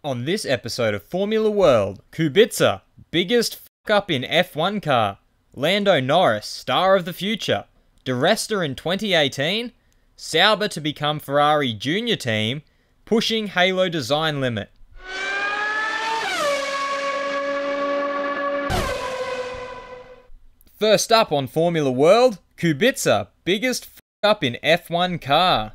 On this episode of Formula World, Kubica, biggest fuck-up in F1 car. Lando Norris, star of the future. Resta in 2018. Sauber to become Ferrari junior team. Pushing Halo design limit. First up on Formula World, Kubica, biggest fuck-up in F1 car.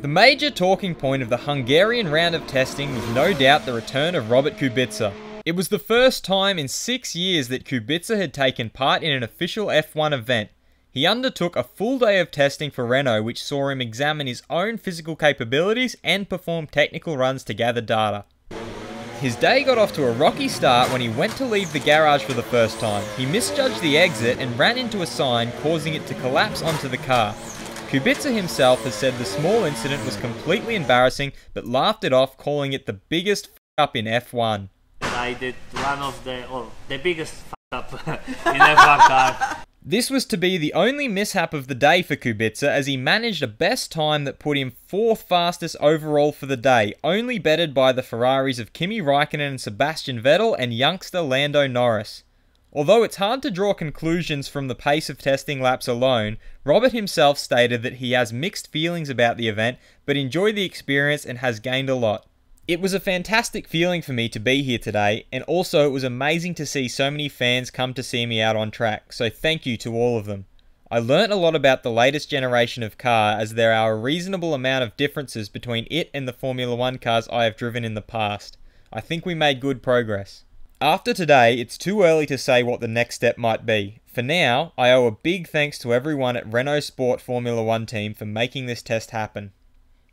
The major talking point of the Hungarian round of testing was no doubt the return of Robert Kubica. It was the first time in 6 years that Kubica had taken part in an official F1 event. He undertook a full day of testing for Renault, which saw him examine his own physical capabilities and perform technical runs to gather data. His day got off to a rocky start when he went to leave the garage for the first time. He misjudged the exit and ran into a sign, causing it to collapse onto the car. Kubica himself has said the small incident was completely embarrassing, but laughed it off, calling it the biggest f*** up in F1. I did one of the biggest f*** up in F1 car. This was to be the only mishap of the day for Kubica, as he managed a best time that put him 4th fastest overall for the day, only bettered by the Ferraris of Kimi Raikkonen and Sebastian Vettel and youngster Lando Norris. Although it's hard to draw conclusions from the pace of testing laps alone, Robert himself stated that he has mixed feelings about the event, but enjoyed the experience and has gained a lot. It was a fantastic feeling for me to be here today, and also it was amazing to see so many fans come to see me out on track, so thank you to all of them. I learnt a lot about the latest generation of car, as there are a reasonable amount of differences between it and the Formula 1 cars I have driven in the past. I think we made good progress. After today, it's too early to say what the next step might be. For now, I owe a big thanks to everyone at Renault Sport Formula 1 team for making this test happen.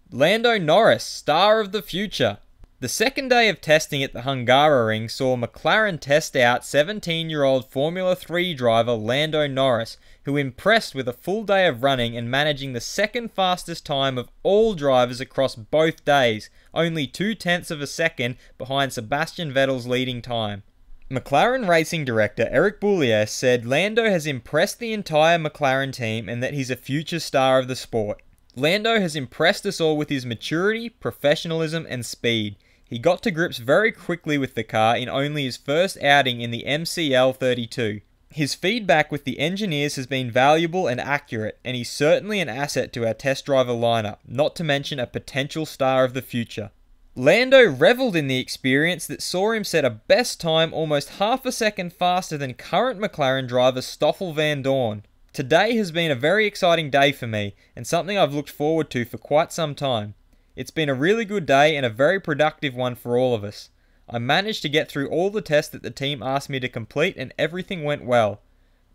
Lando Norris, star of the future. The second day of testing at the Hungaroring saw McLaren test out 17-year-old Formula 3 driver Lando Norris, who impressed with a full day of running and managing the second fastest time of all drivers across both days, only 0.2 of a second behind Sebastian Vettel's leading time. McLaren racing director Eric Boullier said Lando has impressed the entire McLaren team and that he's a future star of the sport. Lando has impressed us all with his maturity, professionalism and speed. He got to grips very quickly with the car in only his first outing in the MCL 32. His feedback with the engineers has been valuable and accurate, and he's certainly an asset to our test driver lineup, not to mention a potential star of the future. Lando revelled in the experience that saw him set a best time almost half a second faster than current McLaren driver Stoffel van Dorn. Today has been a very exciting day for me, and something I've looked forward to for quite some time. It's been a really good day and a very productive one for all of us. I managed to get through all the tests that the team asked me to complete and everything went well.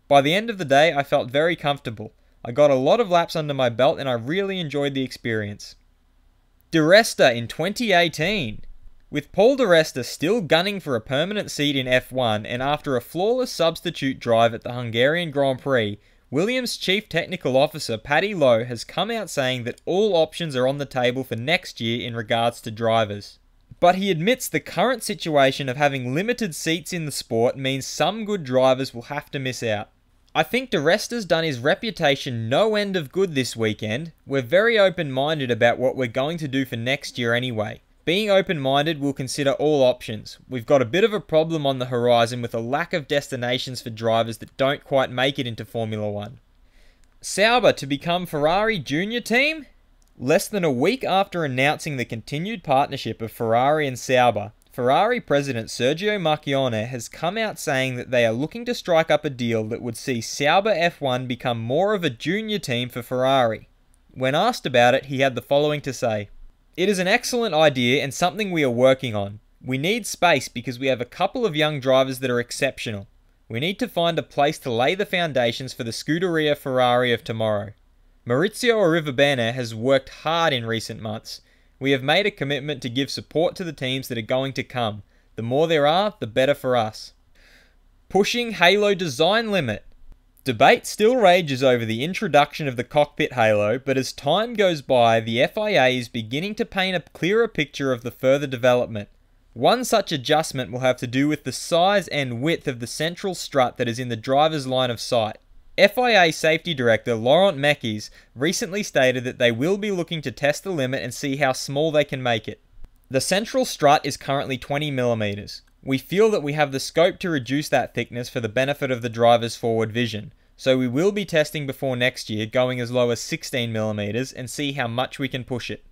By the end of the day, I felt very comfortable. I got a lot of laps under my belt and I really enjoyed the experience. Resta in 2018. With Paul Di Resta still gunning for a permanent seat in F1 and after a flawless substitute drive at the Hungarian Grand Prix, Williams' Chief Technical Officer Paddy Lowe has come out saying that all options are on the table for next year in regards to drivers. But he admits the current situation of having limited seats in the sport means some good drivers will have to miss out. I think Di Resta's done his reputation no end of good this weekend. We're very open-minded about what we're going to do for next year anyway. Being open-minded, we'll consider all options. We've got a bit of a problem on the horizon with a lack of destinations for drivers that don't quite make it into Formula 1. Sauber to become Ferrari junior team? Less than a week after announcing the continued partnership of Ferrari and Sauber, Ferrari president Sergio Marchionne has come out saying that they are looking to strike up a deal that would see Sauber F1 become more of a junior team for Ferrari. When asked about it, he had the following to say. It is an excellent idea and something we are working on. We need space because we have a couple of young drivers that are exceptional. We need to find a place to lay the foundations for the Scuderia Ferrari of tomorrow. Maurizio Arrivabene has worked hard in recent months. We have made a commitment to give support to the teams that are going to come. The more there are, the better for us. Pushing Halo design limit. Debate still rages over the introduction of the cockpit halo, but as time goes by, the FIA is beginning to paint a clearer picture of the further development. One such adjustment will have to do with the size and width of the central strut that is in the driver's line of sight. FIA Safety Director Laurent Mekies recently stated that they will be looking to test the limit and see how small they can make it. The central strut is currently 20mm. We feel that we have the scope to reduce that thickness for the benefit of the driver's forward vision, so we will be testing before next year going as low as 16mm and see how much we can push it.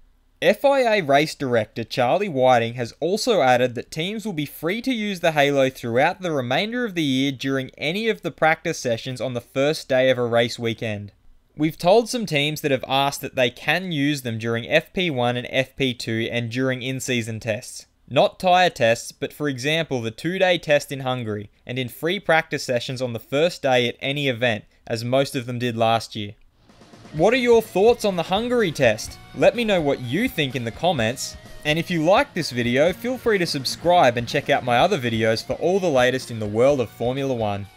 FIA race director Charlie Whiting has also added that teams will be free to use the halo throughout the remainder of the year during any of the practice sessions on the first day of a race weekend. We've told some teams that have asked that they can use them during FP1 and FP2 and during in-season tests. Not tyre tests, but for example the 2-day test in Hungary, and in free practice sessions on the first day at any event, as most of them did last year. What are your thoughts on the Hungary test? Let me know what you think in the comments, and if you liked this video, feel free to subscribe and check out my other videos for all the latest in the world of Formula 1.